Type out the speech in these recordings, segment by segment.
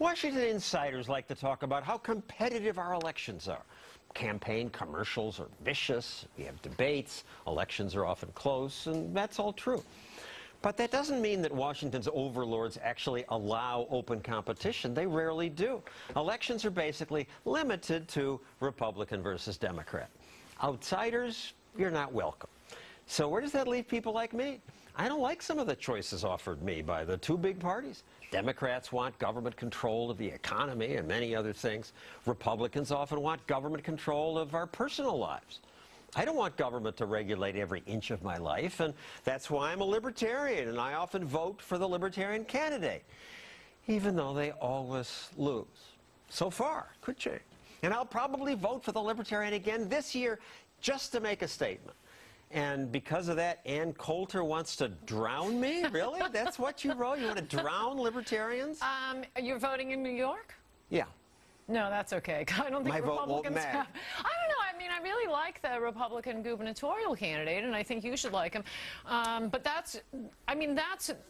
Washington insiders like to talk about how competitive our elections are. Campaign commercials are vicious, we have debates, elections are often close, and that's all true. But that doesn't mean that Washington's overlords actually allow open competition. They rarely do. Elections are basically limited to Republican versus Democrat. Outsiders, you're not welcome. So where does that leave people like me? I don't like some of the choices offered me by the two big parties. Democrats want government control of the economy and many other things. Republicans often want government control of our personal lives. I don't want government to regulate every inch of my life, and that's why I'm a libertarian, and I often vote for the Libertarian candidate, even though they always lose. So far, could change. And I'll probably vote for the Libertarian again this year just to make a statement. And because of that, Ann Coulter wants to drown me? Really? That's what you wrote? You want to drown libertarians? You're voting in New York? Yeah. No, that's okay. I don't think My vote won't Republicans matter. have... I don't know. I mean, I really like the Republican gubernatorial candidate, and I think you should like him. But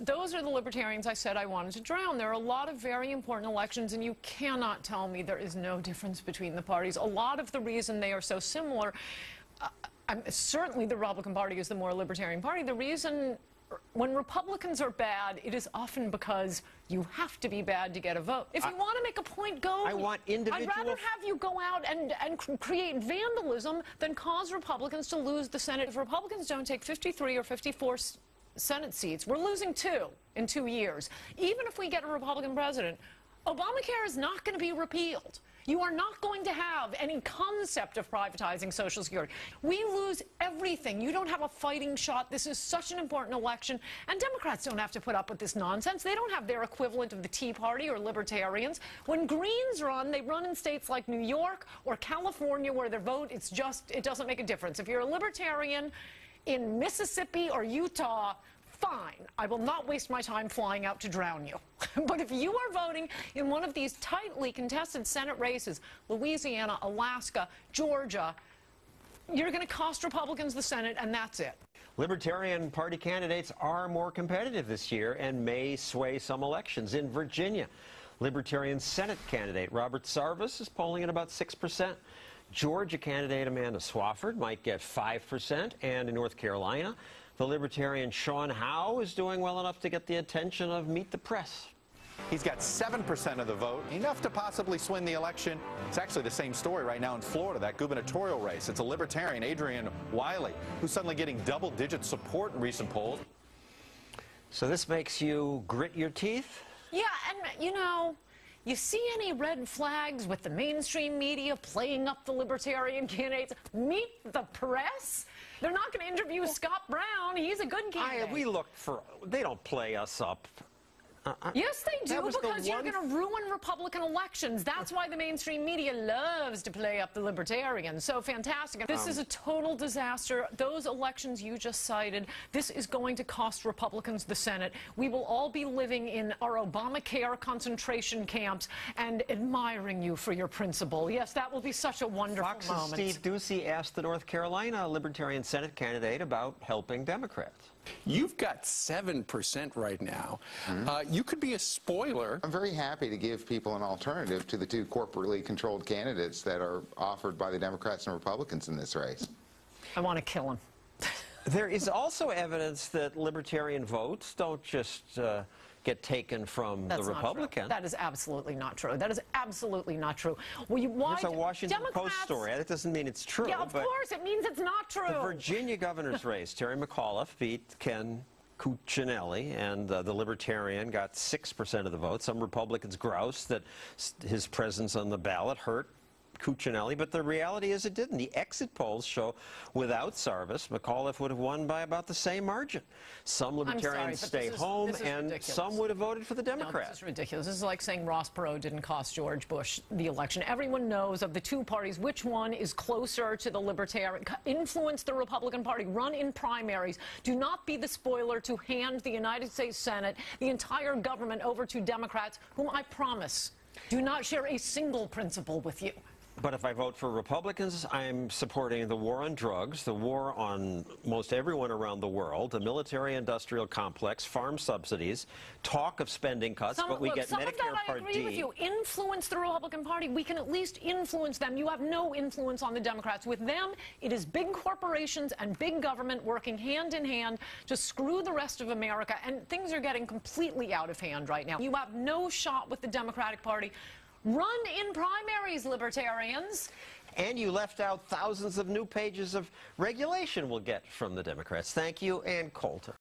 those are the libertarians I said I wanted to drown. There are a lot of very important elections, and you cannot tell me there is no difference between the parties. A lot of the reason they are so similar... certainly the Republican Party is the more libertarian party. The reason when Republicans are bad, it is often because you have to be bad to get a vote. If you want to make a point, go. I want individual... I'd rather have you go out and create vandalism than cause Republicans to lose the Senate. If Republicans don't take 53 or 54 Senate seats, we're losing 2 in 2 years. Even if we get a Republican president, Obamacare is not going to be repealed. You are not going to have any concept of privatizing Social Security. We lose everything. You don't have a fighting shot. This is such an important election. And Democrats don't have to put up with this nonsense. They don't have their equivalent of the Tea Party or Libertarians. When Greens run, they run in states like New York or California where their vote, it doesn't make a difference. If you're a Libertarian in Mississippi or Utah, fine. I will not waste my time flying out to drown you. But if you are voting in one of these tightly contested Senate races, Louisiana, Alaska, Georgia, you're going to cost Republicans the Senate, and that's it. Libertarian Party candidates are more competitive this year and may sway some elections. In Virginia, Libertarian Senate candidate Robert Sarvis is polling at about 6%. Georgia candidate Amanda Swafford might get 5%, and in North Carolina, the Libertarian Sean Howe is doing well enough to get the attention of Meet the Press. He's got 7% of the vote, enough to possibly swing the election. It's actually the same story right now in Florida, that gubernatorial race. It's a Libertarian, Adrian Wiley, who's suddenly getting double-digit support in recent polls. So this makes you grit your teeth? Yeah, and, you know, you see any red flags with the mainstream media playing up the Libertarian candidates? Meet the Press? They're not going to interview Scott Brown. He's a good candidate. We look for... They don't play us up. Yes, they do, because you're going to ruin Republican elections. That's why the mainstream media loves to play up the Libertarians. So fantastic. This is a total disaster. Those elections you just cited, this is going to cost Republicans the Senate. We will all be living in our Obamacare concentration camps and admiring you for your principle. Yes, that will be such a wonderful Fox's moment. Steve Ducey asked the North Carolina Libertarian Senate candidate about helping Democrats. You've got 7% right now. You could be a spoiler. I'm very happy to give people an alternative to the two corporately controlled candidates that are offered by the Democrats and Republicans in this race. I want to kill him. There is also evidence that Libertarian votes don't just get taken from the Republican. That is absolutely not true. That is absolutely not true. Well, it's a Washington Post story. That doesn't mean it's true. Yeah, of course. It means it's not true. The Virginia governor's race, Terry McAuliffe beat Ken Cuccinelli, and the Libertarian got 6% of the vote. Some Republicans groused that his presence on the ballot hurt Cuccinelli, but the reality is it didn't. The exit polls show without Sarvis, McAuliffe would have won by about the same margin. Some Libertarians stay home, and ridiculous. Some would have voted for the Democrats. No, this is ridiculous. This is like saying Ross Perot didn't cost George Bush the election. Everyone knows of the two parties which one is closer to the Libertarian. Influence the Republican Party. Run in primaries. Do not be the spoiler to hand the United States Senate, the entire government, over to Democrats, whom I promise do not share a single principle with you. But if I vote for Republicans, I'm supporting the war on drugs, the war on most everyone around the world, the military-industrial complex, farm subsidies, talk of spending cuts, but we get Medicare Part D. I agree with you. Influence the Republican Party. We can at least influence them. You have no influence on the Democrats. With them, it is big corporations and big government working hand in hand to screw the rest of America, and things are getting completely out of hand right now. You have no shot with the Democratic Party. Run in primaries, Libertarians. And you left out thousands of new pages of regulation we'll get from the Democrats. Thank you, Ann Coulter.